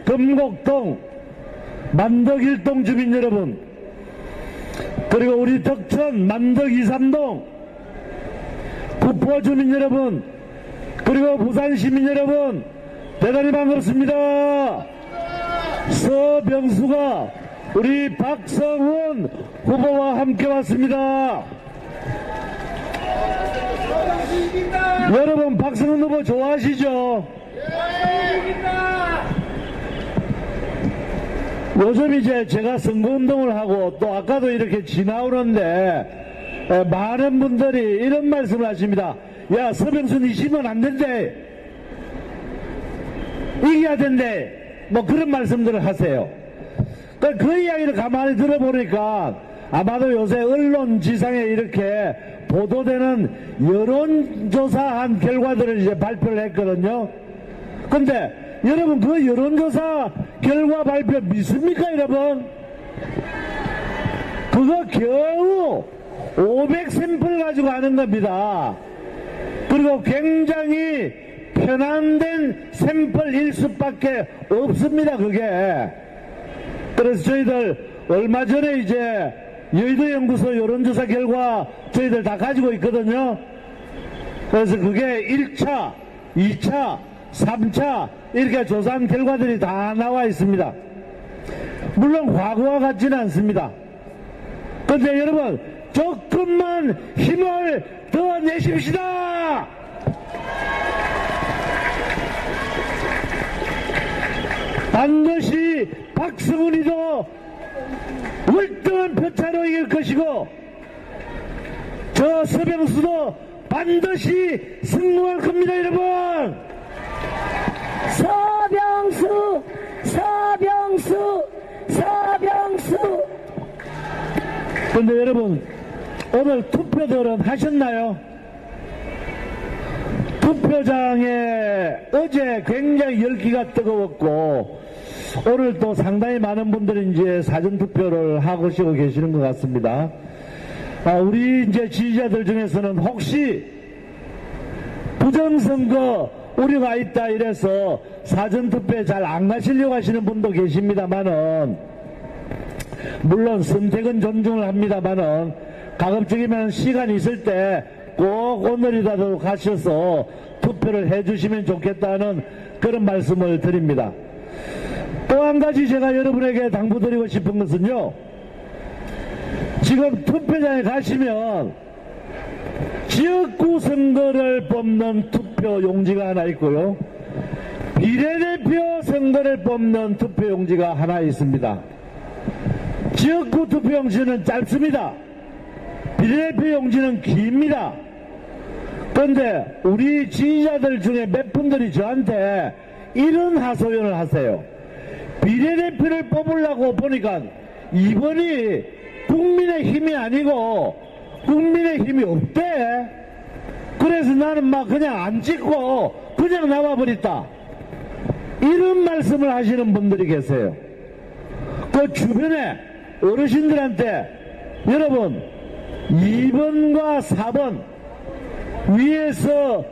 금곡동, 만덕일동 주민 여러분, 그리고 우리 덕천 만덕 2~3동 부포 주민 여러분, 그리고 부산 시민 여러분, 대단히 반갑습니다. 서병수가 우리 박성훈 후보와 함께 왔습니다. 여러분 박성훈 후보 좋아하시죠? 요즘 이제 제가 선거운동을 하고 또 아까도 이렇게 지나오는데 많은 분들이 이런 말씀을 하십니다. 야, 서병순 이시면 안 된대, 이겨야 된대, 뭐 그런 말씀들을 하세요. 그 이야기를 가만히 들어보니까 아마도 요새 언론지상에 이렇게 보도되는 여론조사한 결과들을 이제 발표를 했거든요. 근데 여러분 그 여론조사 결과 발표 믿습니까 여러분? 그거 겨우 500샘플 가지고 하는 겁니다. 그리고 굉장히 편향된 샘플일 수밖에 없습니다 그게. 그래서 저희들 얼마 전에 이제 여의도 연구소 여론조사 결과 저희들 다 가지고 있거든요. 그래서 그게 1차, 2차, 3차 이렇게 조사한 결과들이 다 나와 있습니다. 물론 과거와 같지는 않습니다. 그런데 여러분 조금만 힘을 더 내십시다. 반드시 박성훈이도 월등한 표차로 이길 것이고 저 서병수도 반드시 승리할 겁니다 여러분. 서병수, 서병수, 서병수. 그런데 여러분 오늘 투표들은 하셨나요? 투표장에 어제 굉장히 열기가 뜨거웠고 오늘 또 상당히 많은 분들이 이제 사전투표를 하고 계시는 것 같습니다. 우리 이제 지지자들 중에서는 혹시 부정선거 우려가 있다 이래서 사전투표에 잘 안 가시려고 하시는 분도 계십니다만은, 물론 선택은 존중을 합니다만은 가급적이면 시간이 있을 때 꼭 오늘이라도 가셔서 투표를 해주시면 좋겠다는 그런 말씀을 드립니다. 또 한 가지 제가 여러분에게 당부드리고 싶은 것은요, 지금 투표장에 가시면 지역구 선거를 뽑는 투표 용지가 하나 있고요, 비례대표 선거를 뽑는 투표 용지가 하나 있습니다. 지역구 투표 용지는 짧습니다. 비례대표 용지는 깁니다. 그런데 우리 지지자들 중에 몇 분들이 저한테 이런 하소연을 하세요. 비례대표를 뽑으려고 보니까 이번이 국민의힘이 아니고 국민의힘이 없대. 그래서 나는 막 그냥 안 찍고 그냥 나와버렸다, 이런 말씀을 하시는 분들이 계세요. 그 주변에 어르신들한테 여러분 2번과 4번 위에서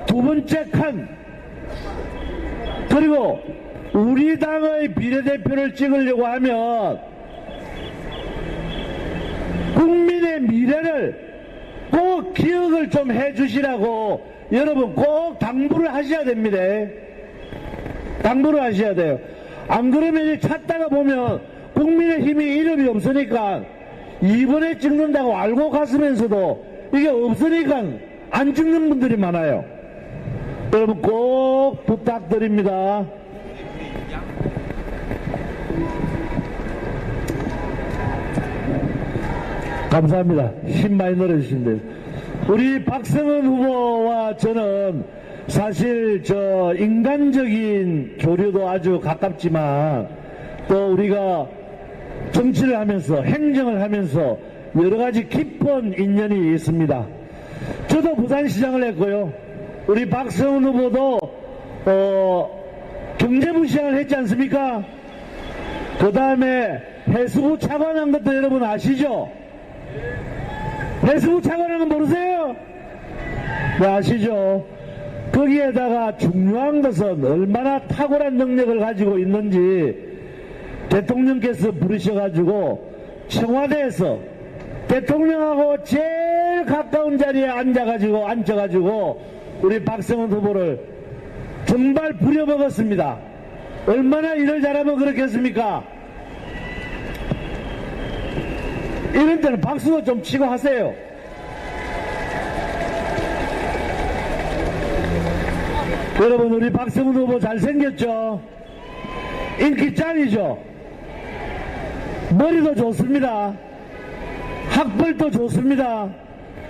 두 번째 칸, 그리고 우리 당의 비례대표를 찍으려고 하면 국민의 미래를 꼭 기억을 좀 해주시라고 여러분 꼭 당부를 하셔야 됩니다. 당부를 하셔야 돼요. 안 그러면 찾다가 보면 국민의힘이 이름이 없으니까 이번에 찍는다고 알고 갔으면서도 이게 없으니까 안 찍는 분들이 많아요. 여러분 꼭 부탁드립니다. 감사합니다. 힘 많이 넣어주신대요. 우리 박성훈 후보와 저는 사실 인간적인 교류도 아주 가깝지만 또 우리가 정치를 하면서 행정을 하면서 여러 가지 깊은 인연이 있습니다. 저도 부산시장을 했고요. 우리 박성훈 후보도 경제부 시장을 했지 않습니까? 그 다음에 해수부 차관한 것도 여러분 아시죠? 해수부 차관한 건 모르세요? 네, 아시죠? 거기에다가 중요한 것은 얼마나 탁월한 능력을 가지고 있는지 대통령께서 부르셔가지고 청와대에서 대통령하고 제일 가까운 자리에 앉아가지고 우리 박성원 후보를 정말 부려먹었습니다. 얼마나 일을 잘하면 그렇겠습니까? 이런 때는 박수도 좀 치고 하세요. 여러분, 우리 박성훈 후보 잘생겼죠? 인기 짱이죠? 머리도 좋습니다. 학벌도 좋습니다.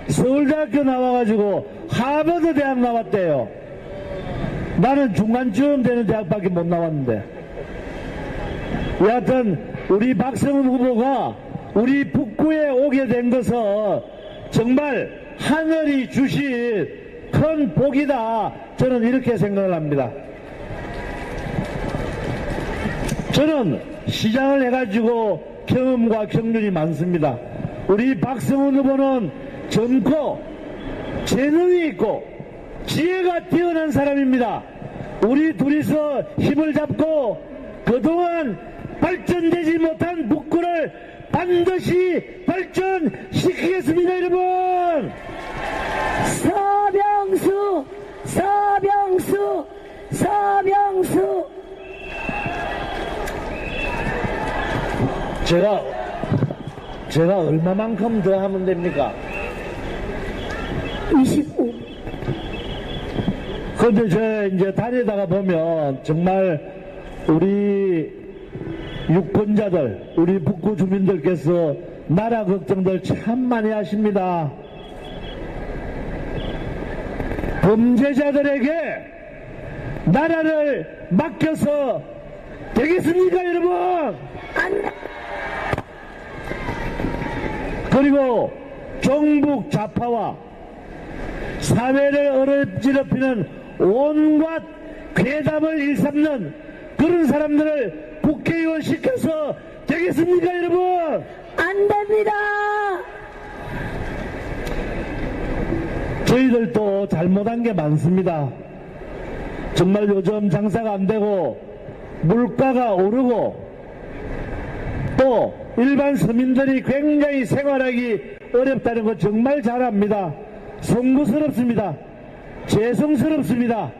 서울대학교 나와가지고 하버드 대학 나왔대요. 나는 중간쯤 되는 대학밖에 못 나왔는데. 여하튼 우리 박성훈 후보가 우리 북구에 오게 된 것은 정말 하늘이 주신 큰 복이다. 저는 이렇게 생각을 합니다. 저는 시장을 해가지고 경험과 경륜이 많습니다. 우리 박성훈 후보는 젊고 재능이 있고 지혜가 뛰어난 사람입니다. 우리 둘이서 힘을 잡고 그동안 발전되지 못한 북구를 반드시 발전시키겠습니다. 여러분, 서병수, 서병수, 서병수. 제가 얼마만큼 더 하면 됩니까? 25. 근데 저 이제 다니다가 보면 정말 우리 유권자들, 우리 북구 주민들께서 나라 걱정들 참 많이 하십니다. 범죄자들에게 나라를 맡겨서 되겠습니까, 여러분? 그리고 종북 좌파와 사회를 어지럽히는 온갖 괴담을 일삼는 그런 사람들을 국회의원 시켜서 되겠습니까, 여러분? 안 됩니다. 저희들도 잘못한 게 많습니다. 정말 요즘 장사가 안 되고 물가가 오르고 또 일반 서민들이 굉장히 생활하기 어렵다는 거 정말 잘 압니다. 송구스럽습니다. 죄송스럽습니다.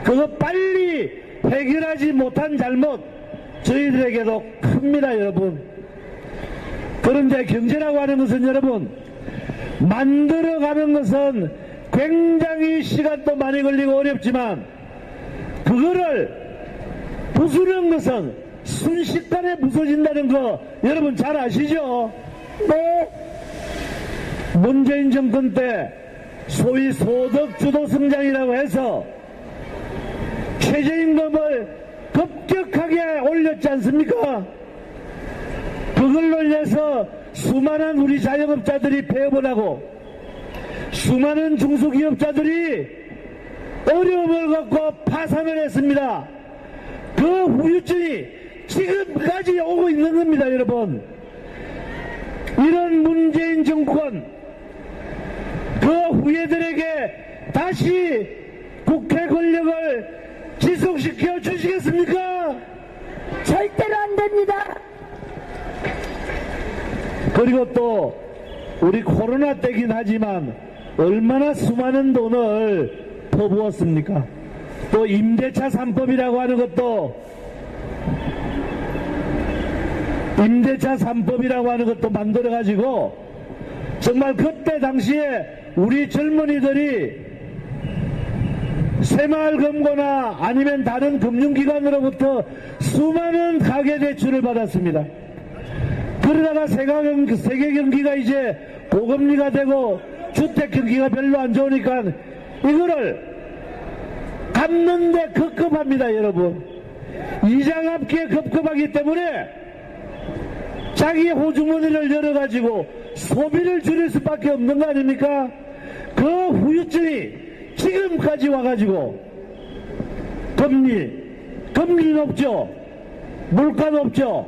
그거 빨리 해결하지 못한 잘못 저희들에게도 큽니다, 여러분. 그런데 경제라고 하는 것은 여러분, 만들어가는 것은 굉장히 시간도 많이 걸리고 어렵지만 그거를 부수는 것은 순식간에 부서진다는 거 여러분 잘 아시죠? 네. 문재인 정권 때 소위 소득주도 성장이라고 해서 최저임금을 급격하게 올렸지 않습니까? 그걸로 인해서 수많은 우리 자영업자들이 폐업을 하고 수많은 중소기업자들이 어려움을 겪고 파산을 했습니다. 그 후유증이 지금까지 오고 있는 겁니다, 여러분. 이런 문재인 정권, 그 후예들에게 다시 국회 권력을 지속시켜 주시겠습니까? 절대로 안 됩니다. 그리고 또 우리 코로나 때긴 하지만 얼마나 수많은 돈을 퍼부었습니까? 또 임대차 3법이라고 하는 것도 만들어가지고 정말 그때 당시에 우리 젊은이들이 새마을금고나 아니면 다른 금융기관으로부터 수많은 가계대출을 받았습니다. 그러다가 세계경기가 이제 고금리가 되고 주택경기가 별로 안 좋으니까 이거를 갚는데 급급합니다, 여러분. 이자 갚기에 급급하기 때문에 자기 호주머니를 열어가지고 소비를 줄일 수밖에 없는 거 아닙니까? 그 후유증이 지금까지 와가지고 금리 높죠? 물가 높죠?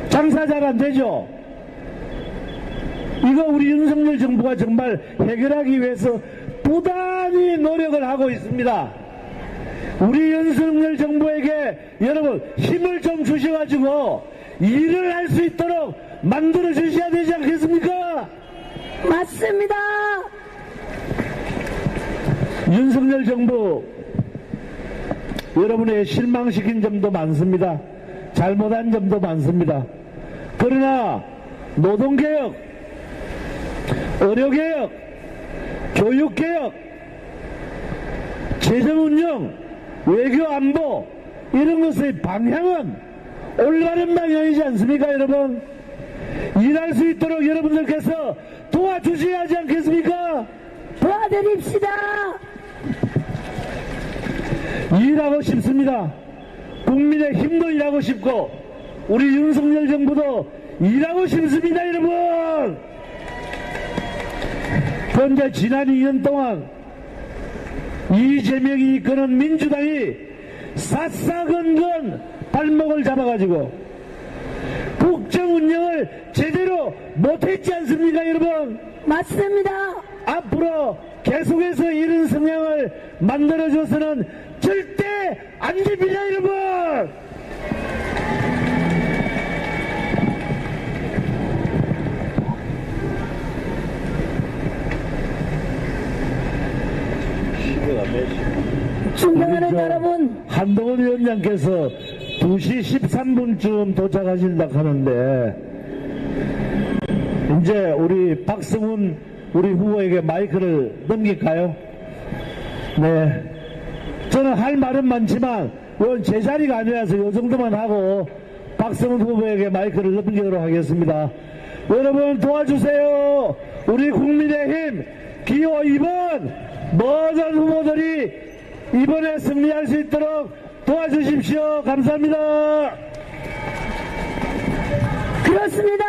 장사 잘 안 되죠? 이거 우리 윤석열 정부가 정말 해결하기 위해서 부단히 노력을 하고 있습니다. 우리 윤석열 정부에게 여러분 힘을 좀 주셔가지고 일을 할 수 있도록 만들어 주셔야 되지 않겠습니까? 맞습니다. 윤석열 정부 여러분의 실망시킨 점도 많습니다. 잘못한 점도 많습니다. 그러나 노동개혁, 의료개혁, 교육개혁, 재정운영, 외교안보 이런 것의 방향은 올바른 방향이지 않습니까 여러분? 일할 수 있도록 여러분들께서 도와주셔야 하지 않겠습니까? 도와드립시다. 일하고 싶습니다. 국민의 힘도 일하고 싶고 우리 윤석열 정부도 일하고 싶습니다 여러분. 현재 지난 2년 동안 이재명이 이끄는 민주당이 사사건건 발목을 잡아가지고 국정 운영을 제대로 못했지 않습니까 여러분? 맞습니다. 앞으로 계속해서 이런 성향을 만들어줘서는 절대 안 됩니다 여러분. 존경하는 여러분, 한동훈 위원장께서 2시 13분쯤 도착하신다 하는데 이제 우리 박성훈 우리 후보에게 마이크를 넘길까요? 네. 저는 할 말은 많지만 이건 제 자리가 아니라서 이 정도만 하고 박성훈 후보에게 마이크를 넘기도록 하겠습니다. 여러분 도와주세요. 우리 국민의힘 기호 2번 모든 후보들이 이번에 승리할 수 있도록 도와주십시오. 감사합니다. 그렇습니다.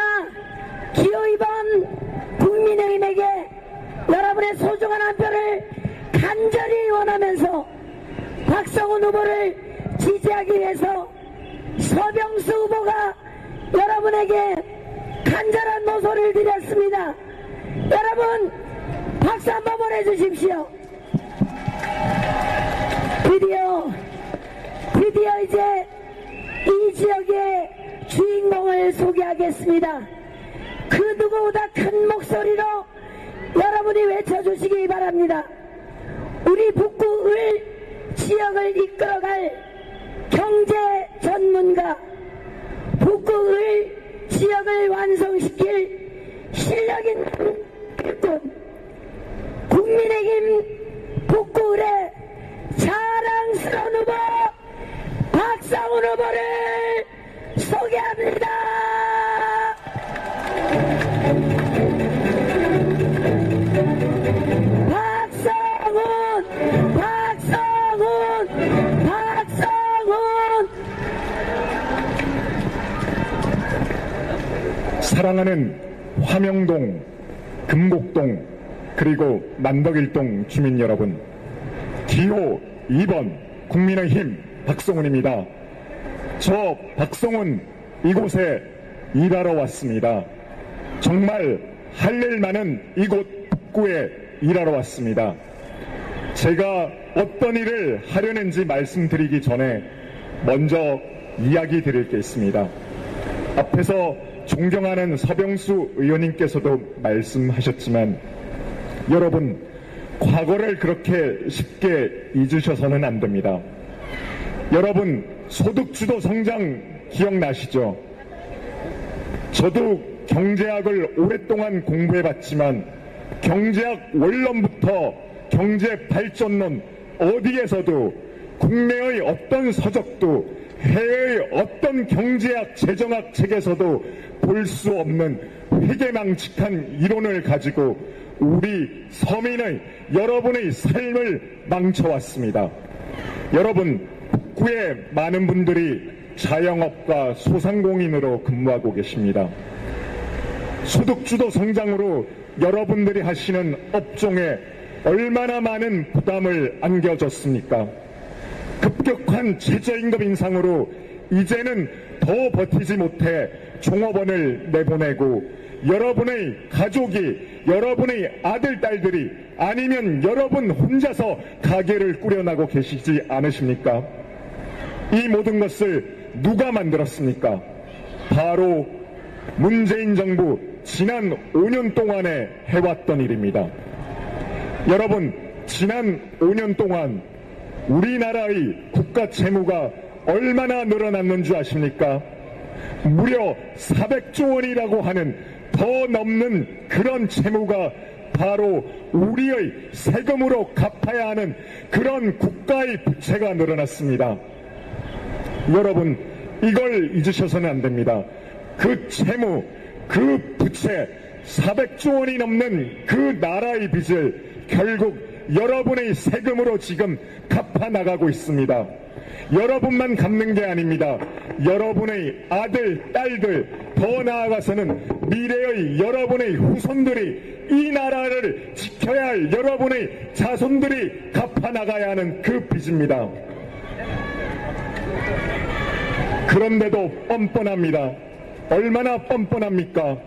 기호 2번 국민의힘에게 여러분의 소중한 한 표를 간절히 원하면서 박성훈 후보를 지지하기 위해서 서병수 후보가 여러분에게 간절한 모소를 드렸습니다. 여러분 박수 한번 보내주십시오. 드디어 이제 이 지역의 주인공을 소개하겠습니다. 그 누구보다 큰 목소리로 여러분이 외쳐주시기 바랍니다. 우리 북구을 지역을 이끌어갈 경제 전문가, 북구을 지역을 완성시킬 실력 있는 일꾼, 국민의힘 북구을의 자랑스러운 후보 박성훈 후보를 소개합니다. 박성훈. 사랑하는 화명동, 금곡동, 그리고 만덕일동 주민 여러분, 기호 2번 국민의힘 박성훈입니다. 저 박성훈 이곳에 일하러 왔습니다. 정말 할 일 많은 이곳 북구에 일하러 왔습니다. 제가 어떤 일을 하려는지 말씀드리기 전에 먼저 이야기 드릴 게 있습니다. 앞에서 존경하는 서병수 의원님께서도 말씀하셨지만 여러분, 과거를 그렇게 쉽게 잊으셔서는 안 됩니다. 여러분, 소득주도 성장 기억나시죠? 저도 경제학을 오랫동안 공부해봤지만 경제학 원론부터 경제 발전론 어디에서도 국내의 어떤 서적도 해외의 어떤 경제학 재정학 책에서도 볼 수 없는 회계망측한 이론을 가지고 우리 서민의 여러분의 삶을 망쳐왔습니다. 여러분, 북구에 많은 분들이 자영업과 소상공인으로 근무하고 계십니다. 소득주도 성장으로 여러분들이 하시는 업종에 얼마나 많은 부담을 안겨줬습니까? 급격한 최저임금 인상으로 이제는 더 버티지 못해 종업원을 내보내고 여러분의 가족이, 여러분의 아들, 딸들이, 아니면 여러분 혼자서 가게를 꾸려나고 계시지 않으십니까? 이 모든 것을 누가 만들었습니까? 바로 문재인 정부 지난 5년 동안에 해왔던 일입니다. 여러분, 지난 5년 동안 우리나라의 국가 채무가 얼마나 늘어났는 줄 아십니까? 무려 400조 원이라고 하는 더 넘는 그런 채무가 바로 우리의 세금으로 갚아야 하는 그런 국가의 부채가 늘어났습니다. 여러분, 이걸 잊으셔서는 안 됩니다. 그 채무, 그 부채, 400조 원이 넘는 그 나라의 빚을 결국 여러분의 세금으로 지금 갚아나가고 있습니다. 여러분만 갚는 게 아닙니다. 여러분의 아들, 딸들, 더 나아가서는 미래의 여러분의 후손들이 이 나라를 지켜야 할 여러분의 자손들이 갚아나가야 하는 그 빚입니다. 그런데도 뻔뻔합니다. 얼마나 뻔뻔합니까?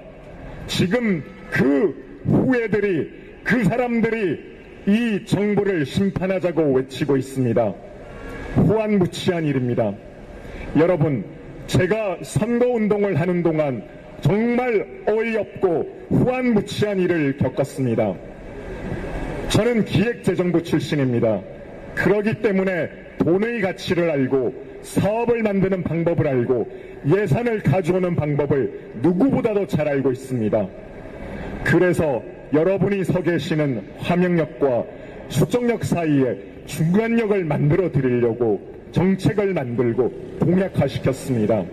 지금 그 후예들이, 그 사람들이 이 정부를 심판하자고 외치고 있습니다. 후안무치한 일입니다. 여러분, 제가 선거운동을 하는 동안 정말 어이없고 후안무치한 일을 겪었습니다. 저는 기획재정부 출신입니다. 그러기 때문에 돈의 가치를 알고 사업을 만드는 방법을 알고 예산을 가져오는 방법을 누구보다도 잘 알고 있습니다. 그래서 여러분이 서 계시는 화명역과 수정역 사이에 중간역을 만들어 드리려고 정책을 만들고 공약화시켰습니다.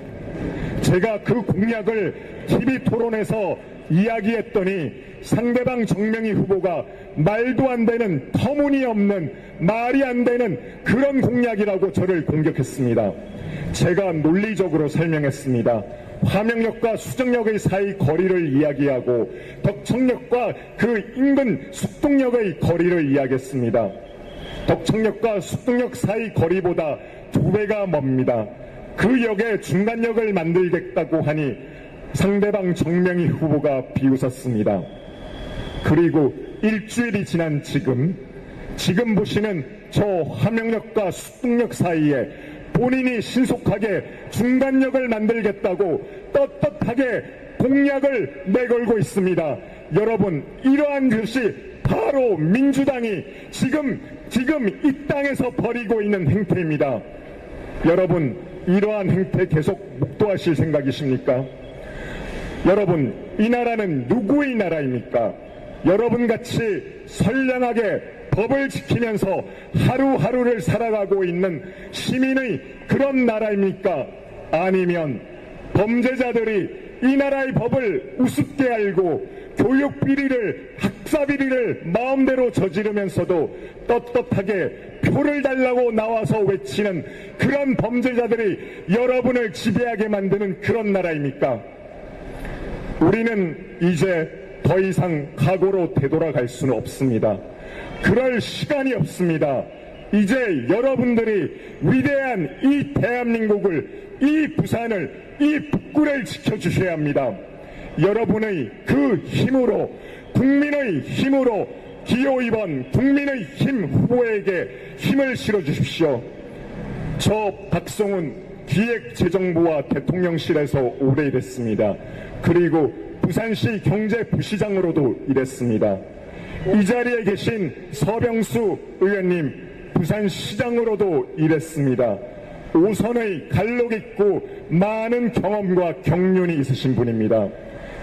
제가 그 공약을 TV 토론에서 이야기했더니 상대방 정명희 후보가 말도 안 되는, 터무니없는, 말이 안 되는 그런 공약이라고 저를 공격했습니다. 제가 논리적으로 설명했습니다. 화명역과 수정역의 사이 거리를 이야기하고 덕청역과 그 인근 숙동역의 거리를 이야기했습니다. 덕청역과 숙동역 사이 거리보다 2배가 멉니다. 그 역에 중간역을 만들겠다고 하니 상대방 정명희 후보가 비웃었습니다. 그리고 일주일이 지난 지금 보시는 저 화명역과 숙동역 사이에 본인이 신속하게 중간역을 만들겠다고 떳떳하게 공약을 내걸고 있습니다. 여러분, 이러한 것이 바로 민주당이 지금 이 땅에서 벌이고 있는 행태입니다. 여러분, 이러한 행태 계속 묵도하실 생각이십니까? 여러분, 이 나라는 누구의 나라입니까? 여러분같이 선량하게 법을 지키면서 하루하루를 살아가고 있는 시민의 그런 나라입니까? 아니면 범죄자들이 이 나라의 법을 우습게 알고 교육 비리를, 학사 비리를 마음대로 저지르면서도 떳떳하게 표를 달라고 나와서 외치는 그런 범죄자들이 여러분을 지배하게 만드는 그런 나라입니까? 우리는 이제 더 이상 과거로 되돌아갈 수는 없습니다. 그럴 시간이 없습니다. 이제 여러분들이 위대한 이 대한민국을, 이 부산을, 이 북구를 지켜주셔야 합니다. 여러분의 그 힘으로, 국민의 힘으로 기호 2번 국민의 힘 후보에게 힘을 실어주십시오. 저 박성훈 기획재정부와 대통령실에서 오래 일했습니다. 그리고 부산시 경제부시장으로도 일했습니다. 이 자리에 계신 서병수 의원님, 부산시장으로도 일했습니다. 5선의 갈록 있고 많은 경험과 경륜이 있으신 분입니다.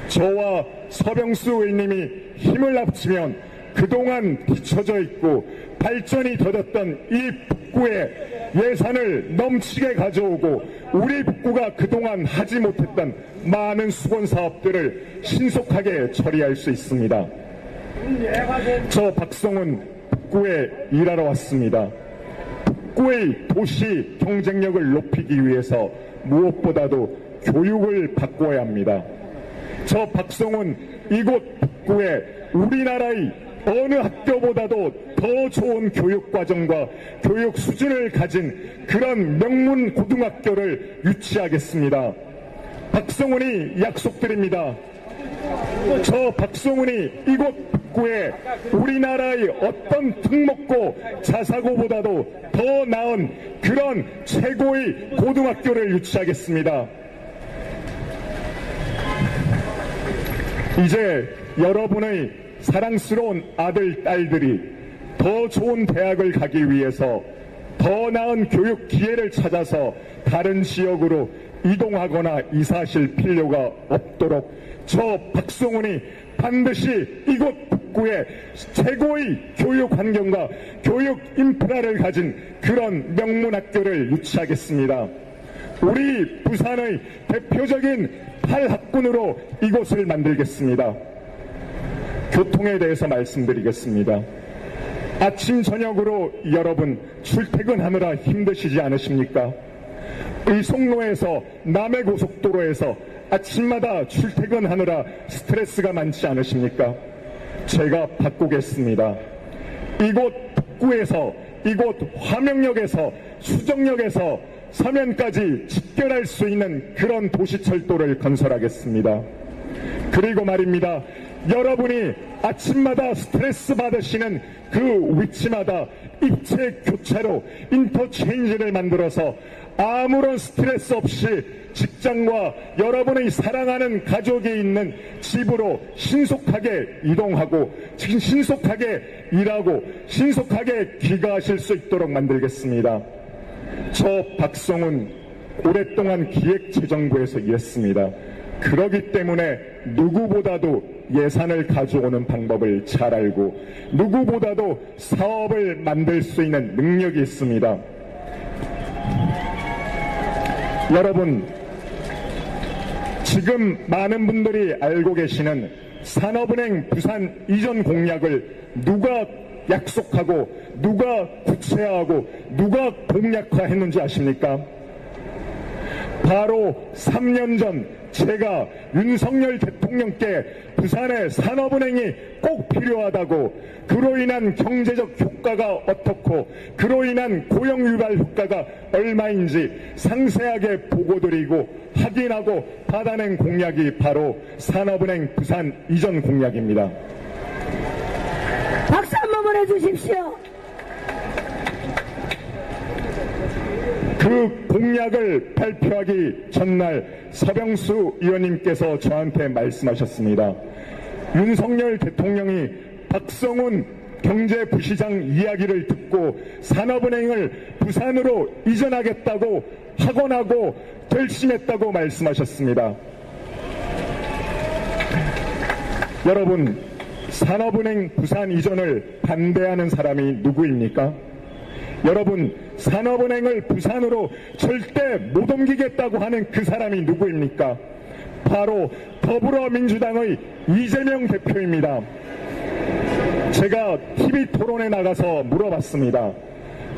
저와 서병수 의원님이 힘을 합치면 그동안 뒤처져 있고 발전이 더뎠던 이 북구에 예산을 넘치게 가져오고 우리 북구가 그동안 하지 못했던 많은 수건 사업들을 신속하게 처리할 수 있습니다. 저 박성훈 북구에 일하러 왔습니다. 북구의 도시 경쟁력을 높이기 위해서 무엇보다도 교육을 바꿔야 합니다. 저 박성훈 이곳 북구에 우리나라의 어느 학교보다도 더 좋은 교육과정과 교육 수준을 가진 그런 명문 고등학교를 유치하겠습니다. 박성훈이 약속드립니다. 저 박성훈이 이곳 북구에 우리나라의 어떤 특목고 자사고보다도 더 나은 그런 최고의 고등학교를 유치하겠습니다. 이제 여러분의 사랑스러운 아들, 딸들이 더 좋은 대학을 가기 위해서 더 나은 교육 기회를 찾아서 다른 지역으로 이동하거나 이사하실 필요가 없도록 저 박성훈이 반드시 이곳 북구에 최고의 교육 환경과 교육 인프라를 가진 그런 명문학교를 유치하겠습니다. 우리 부산의 대표적인 8학군으로 이곳을 만들겠습니다. 교통에 대해서 말씀드리겠습니다. 아침 저녁으로 여러분 출퇴근하느라 힘드시지 않으십니까? 의송로에서 남해고속도로에서 아침마다 출퇴근하느라 스트레스가 많지 않으십니까? 제가 바꾸겠습니다. 이곳 북구에서 이곳 화명역에서 수정역에서 서면까지 직결할 수 있는 그런 도시철도를 건설하겠습니다. 그리고 말입니다. 여러분이 아침마다 스트레스 받으시는 그 위치마다 입체 교차로 인터체인지를 만들어서 아무런 스트레스 없이 직장과 여러분의 사랑하는 가족이 있는 집으로 신속하게 이동하고 신속하게 일하고 신속하게 귀가하실 수 있도록 만들겠습니다. 저 박성훈 오랫동안 기획재정부에서 일했습니다. 그러기 때문에 누구보다도 예산을 가져오는 방법을 잘 알고 누구보다도 사업을 만들 수 있는 능력이 있습니다. 여러분, 지금 많은 분들이 알고 계시는 산업은행 부산 이전 공약을 누가 약속하고 누가 구체화하고 누가 공약화했는지 아십니까? 바로 3년 전 제가 윤석열 대통령께 부산의 산업은행이 꼭 필요하다고, 그로 인한 경제적 효과가 어떻고 그로 인한 고용 유발 효과가 얼마인지 상세하게 보고드리고 확인하고 받아낸 공약이 바로 산업은행 부산 이전 공약입니다. 박수 한번 보내주십시오. 그 공약을 발표하기 전날 서병수 의원님께서 저한테 말씀하셨습니다. 윤석열 대통령이 박성훈 경제부시장 이야기를 듣고 산업은행을 부산으로 이전하겠다고 확언하고 결심했다고 말씀하셨습니다. 여러분, 산업은행 부산 이전을 반대하는 사람이 누구입니까? 여러분, 산업은행을 부산으로 절대 못 옮기겠다고 하는 그 사람이 누구입니까? 바로 더불어민주당의 이재명 대표입니다. 제가 TV 토론에 나가서 물어봤습니다.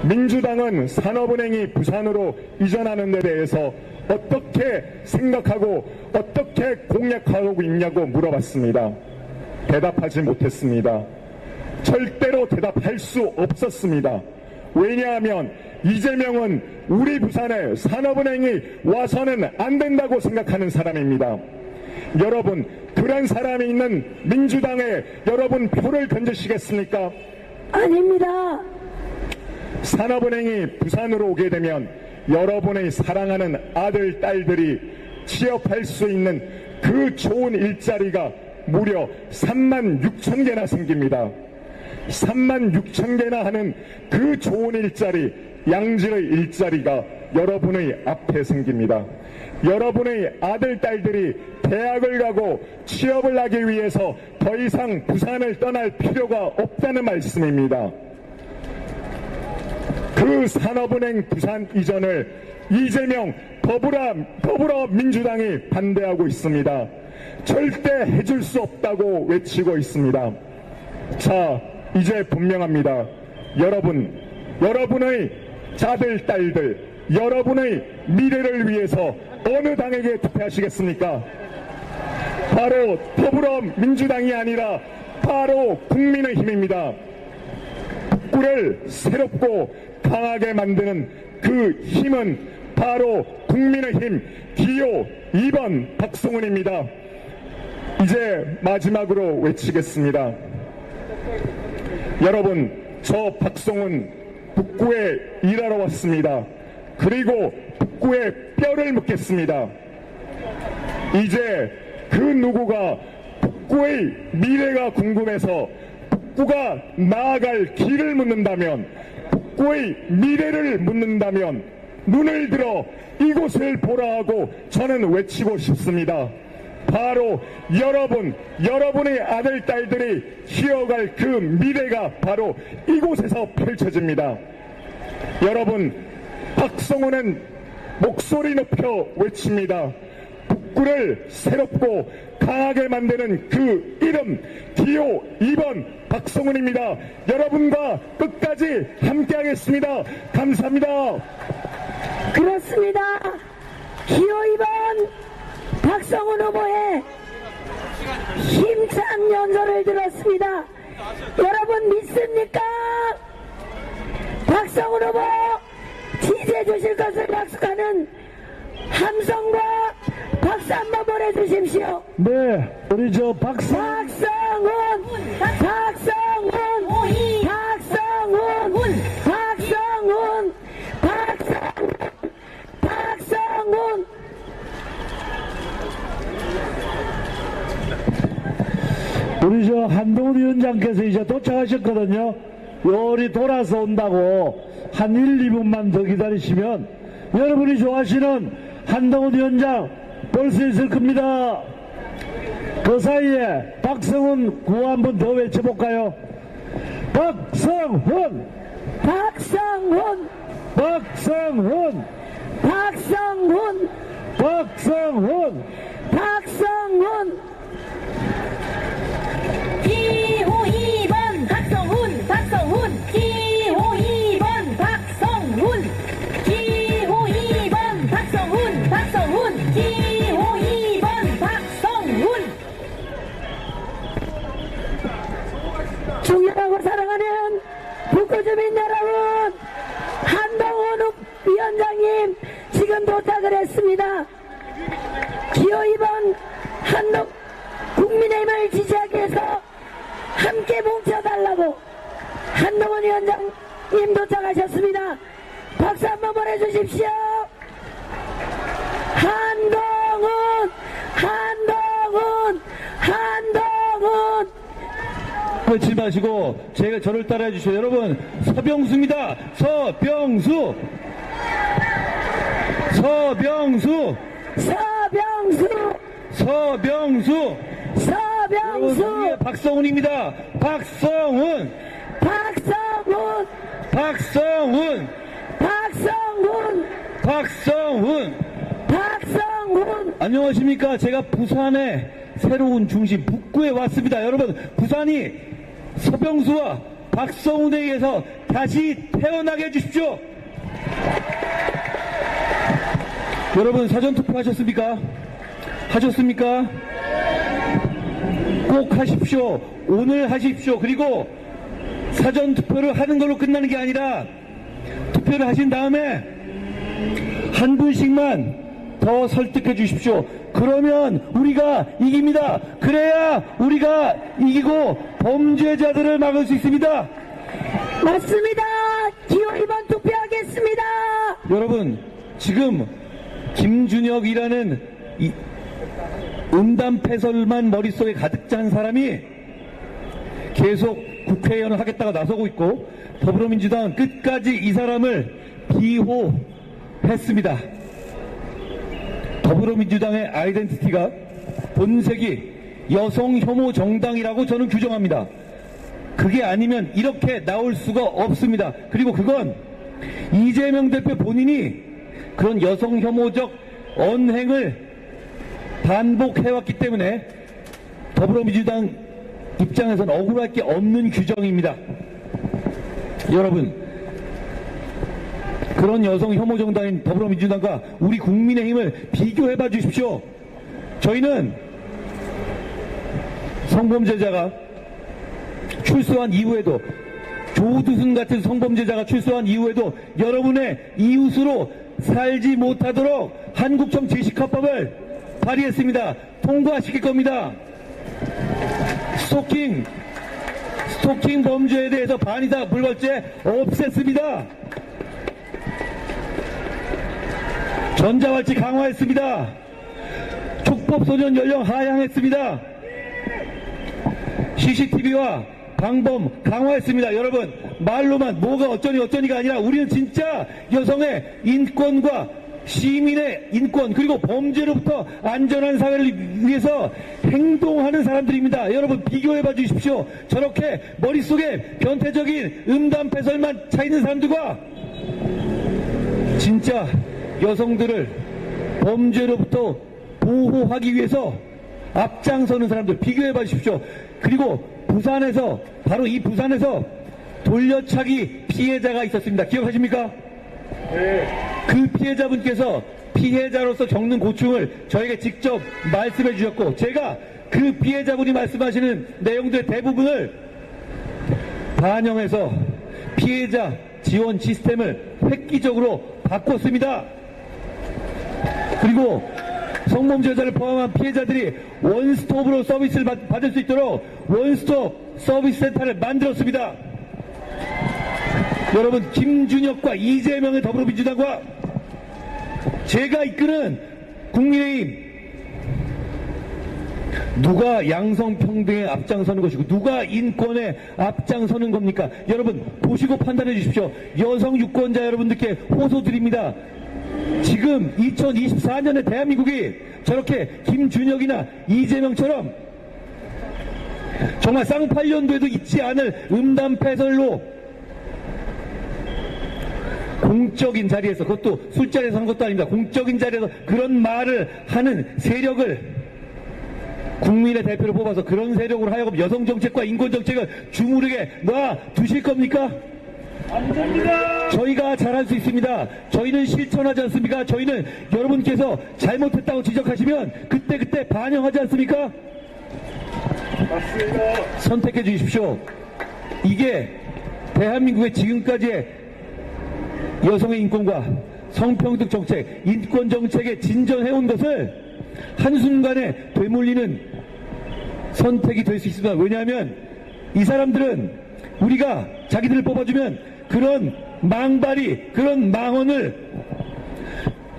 민주당은 산업은행이 부산으로 이전하는 데 대해서 어떻게 생각하고 어떻게 공약하고 있냐고 물어봤습니다. 대답하지 못했습니다. 절대로 대답할 수 없었습니다. 왜냐하면 이재명은 우리 부산에 산업은행이 와서는 안 된다고 생각하는 사람입니다. 여러분, 그런 사람이 있는 민주당에 여러분 표를 던지시겠습니까? 아닙니다. 산업은행이 부산으로 오게 되면 여러분의 사랑하는 아들, 딸들이 취업할 수 있는 그 좋은 일자리가 무려 3만 6천 개나 생깁니다. 3만 6천 개나 하는 그 좋은 일자리, 양질의 일자리가 여러분의 앞에 생깁니다. 여러분의 아들, 딸들이 대학을 가고 취업을 하기 위해서 더 이상 부산을 떠날 필요가 없다는 말씀입니다. 그 산업은행 부산 이전을 이재명 더불어민주당이 반대하고 있습니다. 절대 해줄 수 없다고 외치고 있습니다. 자, 이제 분명합니다. 여러분의 아들, 딸들, 여러분의 미래를 위해서 어느 당에게 투표하시겠습니까? 바로 더불어민주당이 아니라 바로 국민의힘입니다. 북구를 새롭고 강하게 만드는 그 힘은 바로 국민의힘 기호 2번 박성훈입니다. 이제 마지막으로 외치겠습니다. 여러분, 저 박성훈 북구에 일하러 왔습니다. 그리고 북구에 뼈를 묻겠습니다. 이제 그 누구가 북구의 미래가 궁금해서 북구가 나아갈 길을 묻는다면, 북구의 미래를 묻는다면 눈을 들어 이곳을 보라 하고 저는 외치고 싶습니다. 바로 여러분의 아들, 딸들이 키워갈 그 미래가 바로 이곳에서 펼쳐집니다. 여러분, 박성훈은 목소리 높여 외칩니다. 북구를 새롭고 강하게 만드는 그 이름, 기호 2번 박성훈입니다. 여러분과 끝까지 함께하겠습니다. 감사합니다. 그렇습니다. 기호 2번 박성훈 후보의 힘찬 연설을 들었습니다. 여러분 믿습니까? 박성훈 후보 지지해 주실 것을 약속하는 함성과 박수 한번 보내주십시오. 네, 우리 저 박성훈 우리 저 한동훈 위원장께서 이제 도착하셨거든요. 요리 돌아서 온다고 한 1, 2분만 더 기다리시면 여러분이 좋아하시는 한동훈 위원장 볼 수 있을 겁니다. 그 사이에 박성훈 구호 한번 더 외쳐볼까요? 박성훈! 박성훈! 박성훈! 박성훈! 박성훈! 박성훈! 기호 2번 박성훈 박성훈 기호 2번 박성훈 기호 2번 박성훈 박성훈 기호 2번 박성훈. 존경하고 사랑하는 북구 주민 여러분, 한동훈 위원장님 지금 도착을 했습니다. 기호 2번 국민의힘을 지지하기 위해서 함께 뭉쳐달라고 한동훈 위원장님 도착하셨습니다. 박수 한번 보내주십시오. 한동훈 외치지 마시고 저를 따라해 주시오. 여러분, 서병수입니다. 서병수. 여러분, 위에 박성훈입니다. 박성훈. 안녕하십니까. 제가 부산의 새로운 중심 북구에 왔습니다. 여러분, 부산이 서병수와 박성훈에 의해서 다시 태어나게 해주십시오. 여러분, 사전투표 하셨습니까? 꼭 하십시오. 오늘 하십시오. 그리고 사전투표를 하는 걸로 끝나는 게 아니라 투표를 하신 다음에 한 분씩만 더 설득해 주십시오. 그러면 우리가 이깁니다. 그래야 우리가 이기고 범죄자들을 막을 수 있습니다. 맞습니다. 기호 2번 투표하겠습니다. 여러분, 지금 김준혁이라는 이 음담패설만 머릿속에 가득 찬 사람이 계속 국회의원을 하겠다가 나서고 있고, 더불어민주당은 끝까지 이 사람을 비호했습니다. 더불어민주당의 아이덴티티가 본색이 여성 혐오 정당이라고 저는 규정합니다. 그게 아니면 이렇게 나올 수가 없습니다. 그리고 그건 이재명 대표 본인이 그런 여성 혐오적 언행을 반복해왔기 때문에 더불어민주당 입장에서는 억울할 게 없는 규정입니다. 여러분, 그런 여성 혐오 정당인 더불어민주당과 우리 국민의힘을 비교해봐 주십시오. 저희는 성범죄자가 출소한 이후에도, 조두순 같은 성범죄자가 출소한 이후에도 여러분의 이웃으로 살지 못하도록 한국형 제시카법을 발의했습니다. 통과시킬 겁니다. 스토킹 범죄에 대해서 반의사 불벌죄 없앴습니다. 전자발찌 강화했습니다. 촉법소년 연령 하향했습니다. CCTV와 방범 강화했습니다. 여러분, 말로만 뭐가 어쩌니가 아니라 우리는 진짜 여성의 인권과 시민의 인권 그리고 범죄로부터 안전한 사회를 위해서 행동하는 사람들입니다. 여러분, 비교해봐 주십시오. 저렇게 머릿속에 변태적인 음담패설만 차 있는 사람들과 진짜 여성들을 범죄로부터 보호하기 위해서 앞장서는 사람들 비교해봐 주십시오. 그리고 부산에서, 바로 이 부산에서 돌려차기 피해자가 있었습니다. 기억하십니까? 그 피해자분께서 피해자로서 겪는 고충을 저에게 직접 말씀해 주셨고, 제가 그 피해자분이 말씀하시는 내용들 대부분을 반영해서 피해자 지원 시스템을 획기적으로 바꿨습니다. 그리고 성범죄 여자를 포함한 피해자들이 원스톱으로 서비스를 받을 수 있도록 원스톱 서비스 센터를 만들었습니다. 여러분, 김준혁과 이재명의 더불어민주당과 제가 이끄는 국민의힘, 누가 양성평등에 앞장서는 것이고 누가 인권에 앞장서는 겁니까? 여러분, 보시고 판단해 주십시오. 여성 유권자 여러분들께 호소드립니다. 지금 2024년에 대한민국이 저렇게 김준혁이나 이재명처럼 정말 쌍팔년도에도 잊지 않을 음담패설로 공적인 자리에서, 그것도 술자리에서 한 것도 아닙니다. 공적인 자리에서 그런 말을 하는 세력을 국민의 대표를 뽑아서 그런 세력으로 하여금 여성정책과 인권정책을 주무르게 놔두실 겁니까? 안 됩니다. 저희가 잘할 수 있습니다. 저희는 실천하지 않습니까? 저희는 여러분께서 잘못했다고 지적하시면 그때 반영하지 않습니까? 맞습니다. 선택해 주십시오. 이게 대한민국의 지금까지의 여성의 인권과 성평등 정책, 인권 정책에 진전해온 것을 한순간에 되물리는 선택이 될 수 있습니다. 왜냐하면 이 사람들은 우리가 자기들을 뽑아주면 그런 망발이, 그런 망언을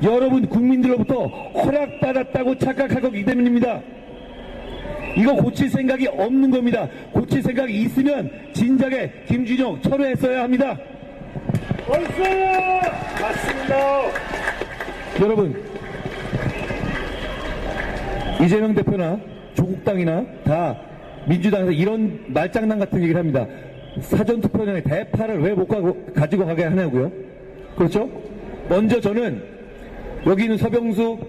여러분 국민들로부터 허락받았다고 착각할 거기 때문입니다. 이거 고칠 생각이 없는 겁니다. 고칠 생각이 있으면 진작에 김준혁 철회했어야 합니다. 맞습니다. 여러분, 이재명 대표나 조국당이나 다 민주당에서 이런 말장난 같은 얘기를 합니다. 사전투표장에 대파를 왜 못 가지고 가게 하냐고요? 그렇죠? 먼저 저는 여기 있는 서병수,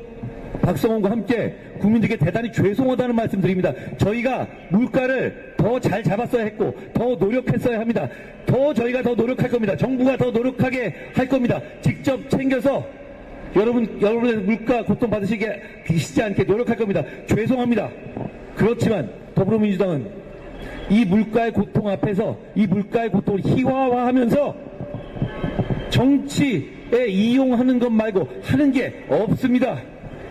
박성원과 함께 국민들께 대단히 죄송하다는 말씀 드립니다. 저희가 물가를 더 잘 잡았어야 했고 더 노력했어야 합니다. 저희가 더 노력할 겁니다. 정부가 더 노력하게 할 겁니다. 직접 챙겨서 여러분의 물가 고통 받으시지 않게 노력할 겁니다. 죄송합니다. 그렇지만 더불어민주당은 이 물가의 고통 앞에서 이 물가의 고통을 희화화하면서 정치에 이용하는 것 말고 하는 게 없습니다.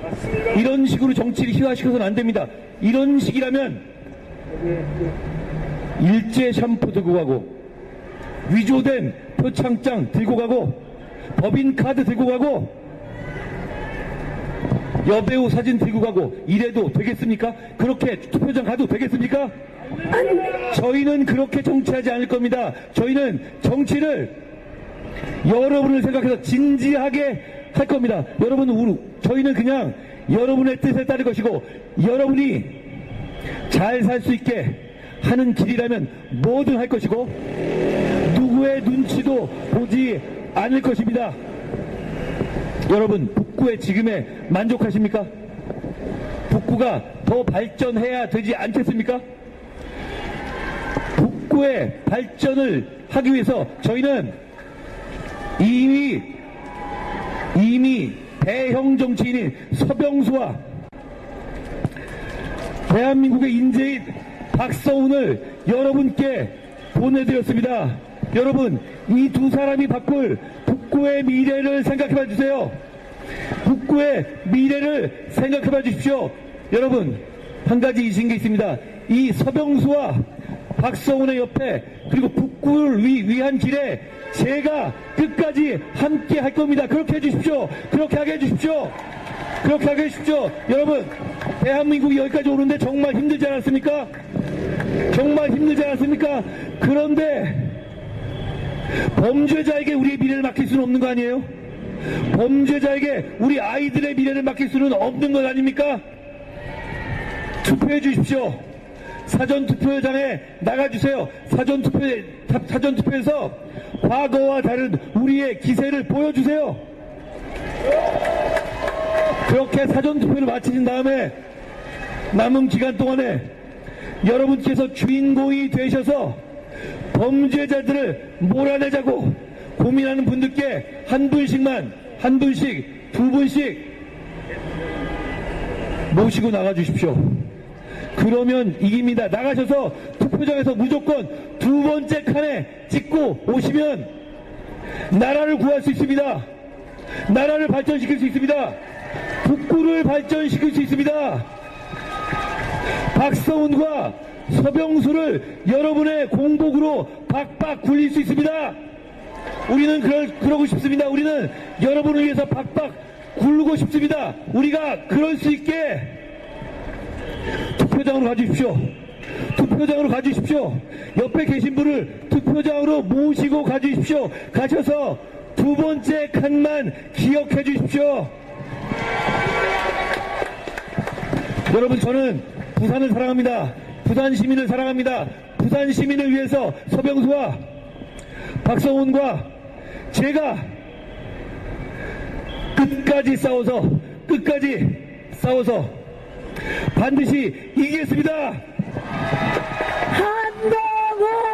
맞습니다. 이런 식으로 정치를 희화시켜서는 안 됩니다. 이런 식이라면 일제 샴푸 들고 가고 위조된 표창장 들고 가고 법인카드 들고 가고 여배우 사진 들고 가고 이래도 되겠습니까? 그렇게 투표장 가도 되겠습니까? 저희는 그렇게 정치하지 않을 겁니다. 저희는 정치를 여러분을 생각해서 진지하게 할 겁니다. 저희는 그냥 여러분의 뜻에 따를 것이고 여러분이 잘 살 수 있게 하는 길이라면 뭐든 할 것이고 누구의 눈치도 보지 않을 것입니다. 여러분, 북구의 지금에 만족하십니까? 북구가 더 발전해야 되지 않겠습니까? 북구의 발전을 하기 위해서 저희는 이미 대형 정치인인 서병수와 대한민국의 인재인 박성훈을 여러분께 보내드렸습니다. 여러분, 이 두 사람이 바꿀 북구의 미래를 생각해봐 주세요. 북구의 미래를 생각해봐 주십시오. 여러분, 한 가지 잊으신 게 있습니다. 이 서병수와 박성훈의 옆에 그리고 북구를 위한 길에 제가 끝까지 함께 할 겁니다. 그렇게 해주십시오. 그렇게 하게 해주십시오. 그렇게 하게 해주십시오. 여러분, 대한민국이 여기까지 오는데 정말 힘들지 않았습니까? 정말 힘들지 않았습니까? 그런데 범죄자에게 우리의 미래를 맡길 수는 없는 거 아니에요? 범죄자에게 우리 아이들의 미래를 맡길 수는 없는 것 아닙니까? 투표해 주십시오. 사전투표장에 나가주세요. 사전투표에서 과거와 다른 우리의 기세를 보여주세요. 그렇게 사전투표를 마치신 다음에 남은 기간 동안에 여러분께서 주인공이 되셔서 범죄자들을 몰아내자고 고민하는 분들께 한 분씩, 두 분씩 모시고 나가주십시오. 그러면 이깁니다. 나가셔서 투표장에서 무조건 두 번째 칸에 찍고 오시면 나라를 구할 수 있습니다. 나라를 발전시킬 수 있습니다. 북구를 발전시킬 수 있습니다. 박성훈과 서병수를 여러분의 공복으로 박박 굴릴 수 있습니다. 우리는 그러고 싶습니다. 우리는 여러분을 위해서 박박 굴르고 싶습니다. 우리가 그럴 수 있게 투표장으로 가주십시오. 투표장으로 가주십시오. 옆에 계신 분을 투표장으로 모시고 가주십시오. 가셔서 두 번째 칸만 기억해 주십시오. 여러분, 저는 부산을 사랑합니다. 부산 시민을 사랑합니다. 부산 시민을 위해서 서병수와 박성훈과 제가 끝까지 싸워서 반드시 이기겠습니다. 한동훈